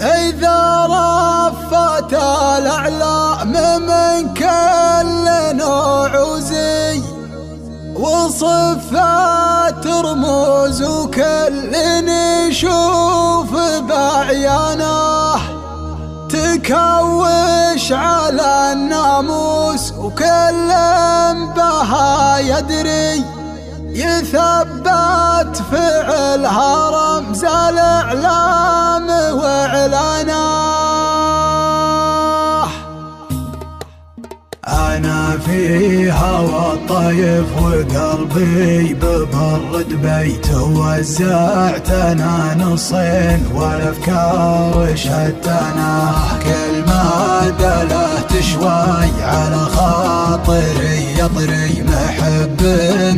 إذا رفت الأعلام من كل نوع وزي وصفات رموز وكل نشوف بعيانه تكوش على الناموس وكل بها يدري يثبت فعلها رمز الإعلام وإعلانه. أنا في هوى الطيف وقلبي ببرد بيت وزعت أنا نصين والأفكار شتنا كل ما دلت شوي على خاطري يطري محبي